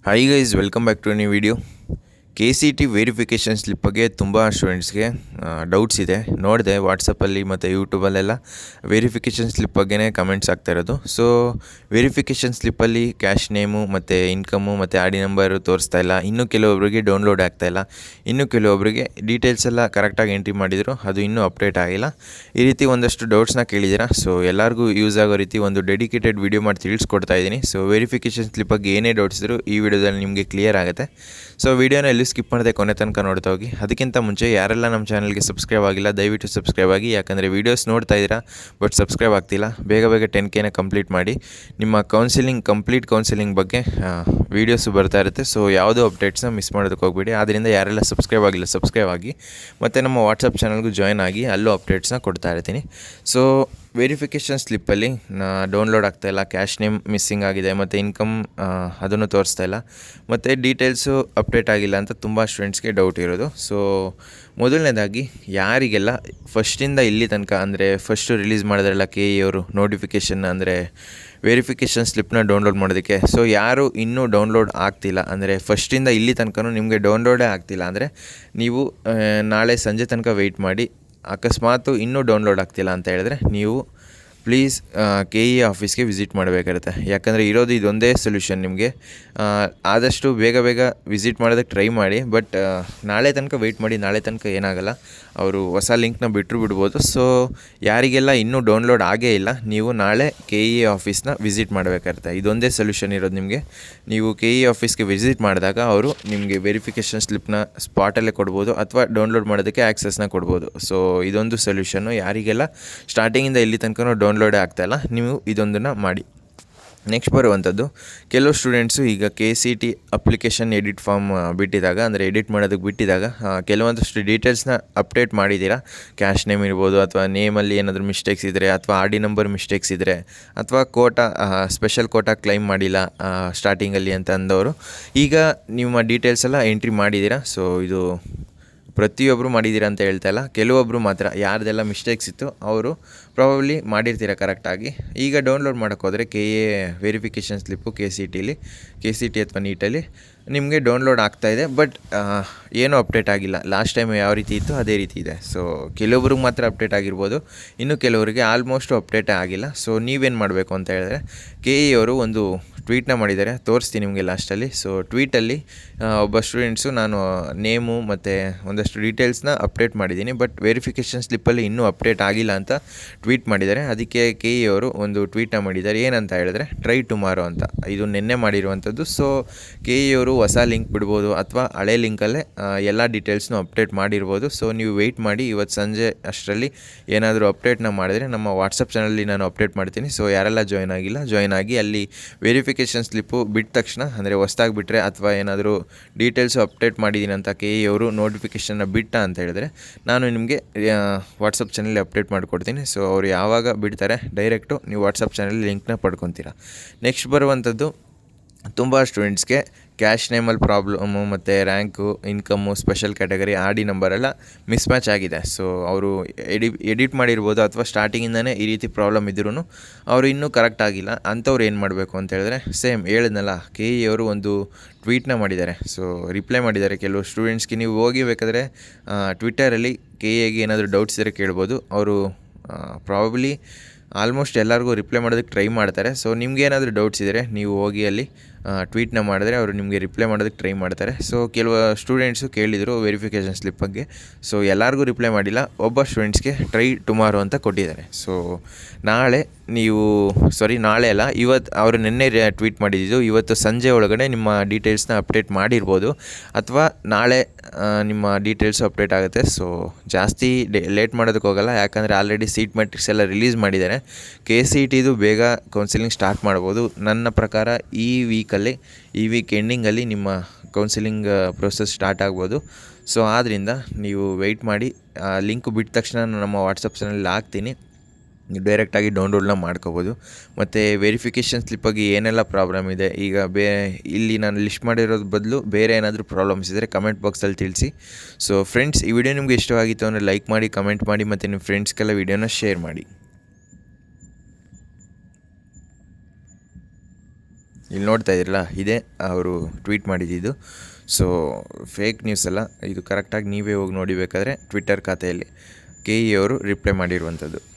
Hi guys, welcome back to new video. KCT verification slip ಬಗ್ಗೆ ತುಂಬ ಸ್ಟೂಡೆಂಟ್ಸ್ಗೆ doubts ಇದೆ. ನೋಡಿದೆ ವಾಟ್ಸಪ್ಪಲ್ಲಿ ಮತ್ತು ಯೂಟ್ಯೂಬಲ್ಲೆಲ್ಲ ವೆರಿಫಿಕೇಷನ್ ಸ್ಲಿಪ್ ಬಗ್ಗೆನೇ ಕಮೆಂಟ್ಸ್ ಆಗ್ತಾ ಇರೋದು. ಸೊ ವೆರಿಫಿಕೇಷನ್ ಸ್ಲಿಪ್ಪಲ್ಲಿ ಕ್ಯಾಶ್ ನೇಮು ಮತ್ತು ಇನ್ಕಮು ಮತ್ತು ಆರ್ ಡಿ ನಂಬರು ತೋರಿಸ್ತಾ ಇಲ್ಲ. ಇನ್ನೂ ಕೆಲವೊಬ್ಬರಿಗೆ ಡೌನ್ಲೋಡ್ ಆಗ್ತಾಯಿಲ್ಲ. ಇನ್ನು ಕೆಲವೊಬ್ಬರಿಗೆ ಡೀಟೇಲ್ಸ್ ಎಲ್ಲ ಕರೆಕ್ಟಾಗಿ ಎಂಟ್ರಿ ಮಾಡಿದರು, ಅದು ಇನ್ನೂ ಅಪ್ಡೇಟ್ ಆಗಿಲ್ಲ. ಈ ರೀತಿ ಒಂದಷ್ಟು ಡೌಟ್ಸ್ನ ಕೇಳಿದ್ದೀರಾ. ಸೊ ಎಲ್ಲರಿಗೂ ಯೂಸ್ ಆಗೋ ರೀತಿ ಒಂದು ಡೆಡಿಕೇಟೆಡ್ ವಿಡಿಯೋ ಮಾಡಿ ತಿಳಿಸ್ಕೊಡ್ತಾ ಇದ್ದೀನಿ. ಸೊ ವೆರಿಫಿಕೇಷನ್ ಸ್ಲಿಪ್ ಬಗ್ಗೆ ಏನೇ ಡೌಟ್ಸ್ ಇದ್ದರೂ ಈ ವಿಡಿಯೋದಲ್ಲಿ ನಿಮಗೆ ಕ್ಲಿಯರ್ ಆಗುತ್ತೆ. ಸೊ ವಿಡಿಯೋನ ಎಲ್ಲಿ ಸ್ಕಿಪ್ ಮಾಡದೆ ಕೊನೆ ತನಕ ನೋಡ್ತಾ ಹೋಗಿ. ಅದಕ್ಕಿಂತ ಮುಂಚೆ ಯಾರೆಲ್ಲ ನಮ್ಮ ಚಾನಲ್ಗೆ ಸಬ್ಸ್ಕ್ರೈಬ್ ಆಗಿಲ್ಲ ದಯವಿಟ್ಟು ಸಬ್ಸ್ಕ್ರೈಬ್ ಆಗಿ. ಯಾಕಂದರೆ ವೀಡಿಯೋಸ್ ನೋಡ್ತಾ ಇದ್ದೀರಾ ಬಟ್ ಸಬ್ಸ್ಕ್ರೈಬ್ ಆಗ್ತಿಲ್ಲ. ಬೇಗ 10Kನ ಕಂಪ್ಲೀಟ್ ಮಾಡಿ. ನಿಮ್ಮ ಕಂಪ್ಲೀಟ್ ಕೌನ್ಸಿಲಿಂಗ್ ಬಗ್ಗೆ ವೀಡಿಯೋಸು ಬರ್ತಾ ಇರುತ್ತೆ. ಸೊ ಯಾವುದೋ ಅಪ್ಡೇಟ್ಸ್ನ ಮಿಸ್ ಮಾಡೋದಕ್ಕೆ ಹೋಗ್ಬೇಡಿ. ಆದ್ದರಿಂದ ಯಾರೆಲ್ಲ ಸಬ್ಸ್ಕ್ರೈಬ್ ಆಗಿಲ್ಲ ಸಬ್ಸ್ಕ್ರೈಬ್ ಆಗಿ, ಮತ್ತು ನಮ್ಮ ವಾಟ್ಸಪ್ ಚಾನಲ್ಗೂ ಜಾಯ್ನ್ ಆಗಿ, ಅಲ್ಲೂ ಅಪ್ಡೇಟ್ಸ್ನ ಕೊಡ್ತಾ ಇರ್ತೀನಿ. ಸೊ ವೆರಿಫಿಕೇಷನ್ ಸ್ಲಿಪ್ಪಲ್ಲಿ ಡೌನ್ಲೋಡ್ ಆಗ್ತಾಯಿಲ್ಲ, ಕ್ಯಾಶ್ ನೇಮ್ ಮಿಸ್ಸಿಂಗ್ ಆಗಿದೆ, ಮತ್ತು ಇನ್ಕಮ್ ಅದನ್ನು ತೋರಿಸ್ತಾ ಇಲ್ಲ, ಮತ್ತು ಡೀಟೇಲ್ಸು ಅಪ್ಡೇಟ್ ಆಗಿಲ್ಲ ಅಂತ ತುಂಬ ಸ್ಟೂಡೆಂಟ್ಸ್ಗೆ ಡೌಟ್ ಇರೋದು. ಸೊ ಮೊದಲನೇದಾಗಿ ಯಾರಿಗೆಲ್ಲ ಫಸ್ಟಿಂದ ಇಲ್ಲಿ ತನಕ ಅಂದರೆ ಫಸ್ಟು ರಿಲೀಸ್ ಮಾಡಿದ್ರಲ್ಲ KE ಅವರು ನೋಟಿಫಿಕೇಷನ್ ಅಂದರೆ ವೆರಿಫಿಕೇಷನ್ ಸ್ಲಿಪ್ನ ಡೌನ್ಲೋಡ್ ಮಾಡೋದಕ್ಕೆ, ಸೊ ಯಾರು ಇನ್ನೂ ಡೌನ್ಲೋಡ್ ಆಗ್ತಿಲ್ಲ ಅಂದರೆ ಫಸ್ಟಿಂದ ಇಲ್ಲಿ ತನಕ ನಿಮಗೆ ಡೌನ್ಲೋಡೇ ಆಗ್ತಿಲ್ಲ ಅಂದರೆ ನೀವು ನಾಳೆ ಸಂಜೆ ತನಕ ವೆಯ್ಟ್ ಮಾಡಿ. ಅಕಸ್ಮಾತ್ ಇನ್ನೂ ಡೌನ್ಲೋಡ್ ಆಗ್ತಿಲ್ಲ ಅಂತ ಹೇಳಿದ್ರೆ ನೀವು ಪ್ಲೀಸ್ KE ಆಫೀಸ್ಗೆ ವಿಸಿಟ್ ಮಾಡಬೇಕಾಗುತ್ತೆ. ಯಾಕಂದರೆ ಇರೋದು ಇದೊಂದೇ ಸೊಲ್ಯೂಷನ್ ನಿಮಗೆ. ಆದಷ್ಟು ಬೇಗ ವಿಸಿಟ್ ಮಾಡೋದಕ್ಕೆ ಟ್ರೈ ಮಾಡಿ. ಬಟ್ ನಾಳೆ ತನಕ ವೆಯ್ಟ್ ಮಾಡಿ. ನಾಳೆ ತನಕ ಏನಾಗಲ್ಲ, ಅವರು ಹೊಸ ಲಿಂಕ್ನ ಬಿಡ್ಬೋದು. ಸೊ ಯಾರಿಗೆಲ್ಲ ಇನ್ನೂ ಡೌನ್ಲೋಡ್ ಆಗೇ ಇಲ್ಲ, ನೀವು ನಾಳೆ KE ಆಫೀಸ್ನ ವಿಸಿಟ್ ಮಾಡಬೇಕಾಗುತ್ತೆ. ಇದೊಂದೇ ಸೊಲ್ಯೂಷನ್ ಇರೋದು ನಿಮಗೆ. ನೀವು KE ಆಫೀಸ್ಗೆ ವಿಸಿಟ್ ಮಾಡಿದಾಗ ಅವರು ನಿಮಗೆ ವೆರಿಫಿಕೇಷನ್ ಸ್ಲಿಪ್ನ ಸ್ಪಾಟಲ್ಲೇ ಕೊಡ್ಬೋದು, ಅಥವಾ ಡೌನ್ಲೋಡ್ ಮಾಡೋದಕ್ಕೆ ಆ್ಯಕ್ಸಸ್ನ ಕೊಡ್ಬೋದು. ಸೊ ಇದೊಂದು ಸೊಲ್ಯೂಷನ್ನು. ಯಾರಿಗೆಲ್ಲ ಸ್ಟಾರ್ಟಿಂಗಿಂದ ಇಲ್ಲಿ ತನಕ ಡೌನ್ಲೋಡೇ ಆಗ್ತಾಯಿಲ್ಲ, ನೀವು ಇದೊಂದನ್ನು ಮಾಡಿ. ನೆಕ್ಸ್ಟ್ ಬರುವಂಥದ್ದು, ಕೆಲವು ಸ್ಟೂಡೆಂಟ್ಸು ಈಗ KCT ಅಪ್ಲಿಕೇಶನ್ ಎಡಿಟ್ ಫಾರ್ಮ್ ಬಿಟ್ಟಿದ್ದಾಗ ಅಂದರೆ ಎಡಿಟ್ ಮಾಡೋದಕ್ಕೆ ಬಿಟ್ಟಿದ್ದಾಗ ಕೆಲವೊಂದಷ್ಟು ಡೀಟೇಲ್ಸ್ನ ಅಪ್ಡೇಟ್ ಮಾಡಿದ್ದೀರಾ. ಕ್ಯಾಶ್ ನೇಮ್ ಇರ್ಬೋದು, ಅಥವಾ ನೇಮಲ್ಲಿ ಏನಾದರೂ ಮಿಸ್ಟೇಕ್ಸ್ ಇದ್ದರೆ, ಅಥವಾ ಆರ್ ಡಿ ನಂಬರ್ ಮಿಸ್ಟೇಕ್ಸ್ ಇದ್ದರೆ, ಅಥವಾ ಸ್ಪೆಷಲ್ ಕೋಟಾ ಕ್ಲೈಮ್ ಮಾಡಿಲ್ಲ ಸ್ಟಾರ್ಟಿಂಗಲ್ಲಿ ಅಂತ ಅಂದವರು ಈಗ ನಿಮ್ಮ ಡೀಟೇಲ್ಸ್ ಎಲ್ಲ ಎಂಟ್ರಿ ಮಾಡಿದ್ದೀರಾ. ಸೊ ಇದು ಪ್ರತಿಯೊಬ್ಬರು ಮಾಡಿದ್ದೀರಾ ಅಂತ ಹೇಳ್ತಾ ಇಲ್ಲ, ಕೆಲವೊಬ್ಬರು ಮಾತ್ರ ಯಾರ್ದೆಲ್ಲ ಮಿಸ್ಟೇಕ್ಸ್ ಇತ್ತು ಅವರು ಪ್ರಾಬಬ್ಲಿ ಮಾಡಿರ್ತೀರ ಕರೆಕ್ಟಾಗಿ. ಈಗ ಡೌನ್ಲೋಡ್ ಮಾಡೋಕ್ಕೋದ್ರೆ KA ವೆರಿಫಿಕೇಷನ್ ಸ್ಲಿಪ್ಪು KCT ಅಥವಾ ನೀಟಲ್ಲಿ ನಿಮಗೆ ಡೌನ್ಲೋಡ್ ಆಗ್ತಾಯಿದೆ. ಬಟ್ ಏನೂ ಅಪ್ಡೇಟ್ ಆಗಿಲ್ಲ. ಲಾಸ್ಟ್ ಟೈಮ್ ಯಾವ ರೀತಿ ಇತ್ತು ಅದೇ ರೀತಿ ಇದೆ. ಸೊ ಕೆಲವೊಬ್ರಿಗೆ ಮಾತ್ರ ಅಪ್ಡೇಟ್ ಆಗಿರ್ಬೋದು, ಇನ್ನು ಕೆಲವರಿಗೆ ಆಲ್ಮೋಸ್ಟು ಅಪ್ಡೇಟೇ ಆಗಿಲ್ಲ. ಸೊ ನೀವೇನು ಮಾಡಬೇಕು ಅಂತ ಹೇಳಿದ್ರೆ, KE ಅವರು ಒಂದು ಟ್ವೀಟ್ನ ಮಾಡಿದ್ದಾರೆ, ತೋರಿಸ್ತೀನಿ ನಿಮಗೆ ಲಾಸ್ಟಲ್ಲಿ. ಸೊ ಟ್ವೀಟಲ್ಲಿ ಒಬ್ಬ ಸ್ಟೂಡೆಂಟ್ಸು ನಾನು ನೇಮು ಮತ್ತು ಒಂದಷ್ಟು ಡೀಟೇಲ್ಸ್ನ ಅಪ್ಡೇಟ್ ಮಾಡಿದ್ದೀನಿ, ಬಟ್ ವೆರಿಫಿಕೇಷನ್ ಸ್ಲಿಪ್ಪಲ್ಲಿ ಇನ್ನೂ ಅಪ್ಡೇಟ್ ಆಗಿಲ್ಲ ಅಂತ ಟ್ವೀಟ್ ಮಾಡಿದ್ದಾರೆ. ಅದಕ್ಕೆ KE ಅವರು ಒಂದು ಟ್ವೀಟ್ನ ಮಾಡಿದ್ದಾರೆ. ಏನಂತ ಹೇಳಿದ್ರೆ, ಟ್ರೈ ಟುಮಾರೋ ಅಂತ. ಇದು ನಿನ್ನೆ ಮಾಡಿರುವಂಥದ್ದು. ಸೊ KE ಅವರು ಹೊಸ ಲಿಂಕ್ ಬಿಡ್ಬೋದು, ಅಥವಾ ಹಳೆ ಲಿಂಕಲ್ಲೇ ಎಲ್ಲ ಡೀಟೇಲ್ಸ್ನು ಅಪ್ಡೇಟ್ ಮಾಡಿರ್ಬೋದು. ಸೊ ನೀವು ವೆಯ್ಟ್ ಮಾಡಿ. ಇವತ್ತು ಸಂಜೆ ಅಷ್ಟರಲ್ಲಿ ಏನಾದರೂ ಅಪ್ಡೇಟ್ನ ಮಾಡಿದರೆ ನಮ್ಮ ವಾಟ್ಸಪ್ ಚಾನಲಲ್ಲಿ ನಾನು ಅಪ್ಡೇಟ್ ಮಾಡ್ತೀನಿ. ಸೊ ಯಾರೆಲ್ಲ ಜಾಯ್ನ್ ಆಗಿಲ್ಲ ಜಾಯ್ನ್ ಆಗಿ, ಅಲ್ಲಿ ವೆರಿಫಿಕೇಷನ್ ಸ್ಲಿಪ್ಪು ಬಿಟ್ಟ ತಕ್ಷಣ ಅಂದರೆ ಹೊಸ್ದಾಗಿ ಬಿಟ್ಟರೆ, ಅಥವಾ ಏನಾದರೂ ಡೀಟೇಲ್ಸು ಅಪ್ಡೇಟ್ ಮಾಡಿದ್ದೀನಿ ಅಂತ KE ಅವರು ನೋಟಿಫಿಕೇಷನ್ನ ಬಿಟ್ಟ ಅಂತ ಹೇಳಿದ್ರೆ, ನಾನು ನಿಮಗೆ ವಾಟ್ಸಪ್ ಚಾನಲ್ಲಿ ಅಪ್ಡೇಟ್ ಮಾಡಿಕೊಡ್ತೀನಿ. ಸೊ ಅವರು ಯಾವಾಗ ಬಿಡ್ತಾರೆ ಡೈರೆಕ್ಟು ನೀವು ವಾಟ್ಸಪ್ ಚಾನಲ್ಲಿ ಲಿಂಕ್ನ ಪಡ್ಕೊತೀರಾ. ನೆಕ್ಸ್ಟ್ ಬರುವಂಥದ್ದು, ತುಂಬ ಸ್ಟೂಡೆಂಟ್ಸ್ಗೆ ಕ್ಯಾಶ್ ನೇಮಲ್ಲಿ ಪ್ರಾಬ್ಲಮ್ಮು, ಮತ್ತು rank, income, special category, R D ನಂಬರೆಲ್ಲ ಮಿಸ್ಮ್ಯಾಚ್ ಆಗಿದೆ. ಸೊ ಅವರು ಎಡಿಟ್ ಮಾಡಿರ್ಬೋದು, ಅಥವಾ ಸ್ಟಾರ್ಟಿಂಗಿಂದನೇ ಈ ರೀತಿ ಪ್ರಾಬ್ಲಮ್ ಇದ್ರೂ ಅವರು ಇನ್ನೂ ಕರೆಕ್ಟ್ ಆಗಿಲ್ಲ. ಅಂಥವ್ರು ಏನು ಮಾಡಬೇಕು ಅಂತ ಹೇಳಿದ್ರೆ, ಸೇಮ್ ಹೇಳಿದ್ನಲ್ಲ, KE ಅವರು ಒಂದು ಟ್ವೀಟ್ನ ಮಾಡಿದ್ದಾರೆ. ಸೊ ರಿಪ್ಲೈ ಮಾಡಿದ್ದಾರೆ ಕೆಲವು ಸ್ಟೂಡೆಂಟ್ಸ್ಗೆ. ನೀವು ಹೋಗಿ ಬೇಕಾದರೆ ಟ್ವಿಟ್ಟರಲ್ಲಿ KEಗೆ ಏನಾದರೂ ಡೌಟ್ಸ್ ಇದ್ದರೆ ಕೇಳ್ಬೋದು. ಅವರು ಪ್ರಾಬಬ್ಲಿ ಆಲ್ಮೋಸ್ಟ್ ಎಲ್ಲರಿಗೂ ರಿಪ್ಲೈ ಮಾಡೋದಕ್ಕೆ ಟ್ರೈ ಮಾಡ್ತಾರೆ. ಸೊ ನಿಮ್ಗೇನಾದರೂ ಡೌಟ್ಸ್ ಇದ್ದರೆ ನೀವು ಹೋಗಿ ಅಲ್ಲಿ ಟ್ವೀಟ್ನ ಮಾಡಿದ್ರೆ ಅವರು ನಿಮಗೆ ರಿಪ್ಲೈ ಮಾಡೋದಕ್ಕೆ ಟ್ರೈ ಮಾಡ್ತಾರೆ. ಸೊ ಕೆಲವು ಸ್ಟೂಡೆಂಟ್ಸು ಕೇಳಿದರು ವೆರಿಫಿಕೇಷನ್ ಸ್ಲಿಪ್ ಬಗ್ಗೆ. ಸೊ ಎಲ್ಲರಿಗೂ ರಿಪ್ಲೈ ಮಾಡಿಲ್ಲ, ಒಬ್ಬ ಸ್ಟೂಡೆಂಟ್ಸ್ಗೆ ಟ್ರೈ ಟುಮಾರೋ ಅಂತ ಕೊಟ್ಟಿದ್ದಾರೆ. ಸೊ ನಾಳೆ ನಾಳೆ ಅಲ್ಲ, ಇವತ್ತು ಅವರು ನಿನ್ನೆ ಟ್ವೀಟ್ ಮಾಡಿದ್ದು, ಇವತ್ತು ಸಂಜೆ ಒಳಗಡೆ ನಿಮ್ಮ ಡೀಟೇಲ್ಸ್ನ ಅಪ್ಡೇಟ್ ಮಾಡಿರ್ಬೋದು, ಅಥವಾ ನಾಳೆ ನಿಮ್ಮ ಡೀಟೇಲ್ಸು ಅಪ್ಡೇಟ್ ಆಗುತ್ತೆ. ಸೊ ಜಾಸ್ತಿ ಲೇಟ್ ಮಾಡೋದಕ್ಕೆ ಹೋಗಲ್ಲ, ಯಾಕಂದರೆ ಆಲ್ರೆಡಿ ಸೀಟ್ ಮೆಟ್ರಿಕ್ಸ್ ಎಲ್ಲ ರಿಲೀಸ್ ಮಾಡಿದ್ದಾರೆ. KCTದು ಬೇಗ ಕೌನ್ಸಿಲಿಂಗ್ ಸ್ಟಾರ್ಟ್ ಮಾಡ್ಬೋದು ನನ್ನ ಪ್ರಕಾರ. ಈ ವೀಕ್ ಎಂಡಿಂಗಲ್ಲಿ ನಿಮ್ಮ ಕೌನ್ಸಿಲಿಂಗ್ ಪ್ರೊಸೆಸ್ ಸ್ಟಾರ್ಟ್ ಆಗ್ಬೋದು. ಸೊ ಆದ್ದರಿಂದ ನೀವು ವೆಯ್ಟ್ ಮಾಡಿ. ಲಿಂಕ್ ಬಿಟ್ಟ ತಕ್ಷಣ ನಮ್ಮ ವಾಟ್ಸಪ್ ಚಾನಲಲ್ಲಿ ಹಾಕ್ತೀನಿ, ಡೈರೆಕ್ಟಾಗಿ ಡೌನ್ಲೋಡ್ನ ಮಾಡ್ಕೋಬೋದು. ಮತ್ತು ವೆರಿಫಿಕೇಷನ್ ಸ್ಲಿಪ್ಪಾಗಿ ಏನೆಲ್ಲ ಪ್ರಾಬ್ಲಮ್ ಇದೆ, ಈಗ ಇಲ್ಲಿ ನಾನು ಲಿಸ್ಟ್ ಮಾಡಿರೋದ್ರ ಬದಲು ಬೇರೆ ಏನಾದರೂ ಪ್ರಾಬ್ಲಮ್ಸ್ ಇದ್ದರೆ ಕಮೆಂಟ್ ಬಾಕ್ಸಲ್ಲಿ ತಿಳಿಸಿ. ಸೊ ಫ್ರೆಂಡ್ಸ್, ಈ ವಿಡಿಯೋ ನಿಮಗೆ ಇಷ್ಟವಾಗಿತ್ತು ಅಂದರೆ ಲೈಕ್ ಮಾಡಿ, ಕಮೆಂಟ್ ಮಾಡಿ, ಮತ್ತು ನಿಮ್ಮ ಫ್ರೆಂಡ್ಸ್ಗೆಲ್ಲ ವಿಡಿಯೋನ ಶೇರ್ ಮಾಡಿ. ಇಲ್ಲಿ ನೋಡ್ತಾ ಇದ್ದೀರಲ್ಲ, ಇದೇ ಅವರು ಟ್ವೀಟ್ ಮಾಡಿದ್ದು. ಸೊ ಫೇಕ್ ನ್ಯೂಸ್ ಅಲ್ಲ ಇದು, ಕರೆಕ್ಟಾಗಿ ನೀವೇ ಹೋಗಿ ನೋಡಿಬೇಕಾದ್ರೆ ಟ್ವಿಟ್ಟರ್ ಖಾತೆಯಲ್ಲಿ KE ಅವರು ರಿಪ್ಲೈ ಮಾಡಿರುವಂಥದ್ದು.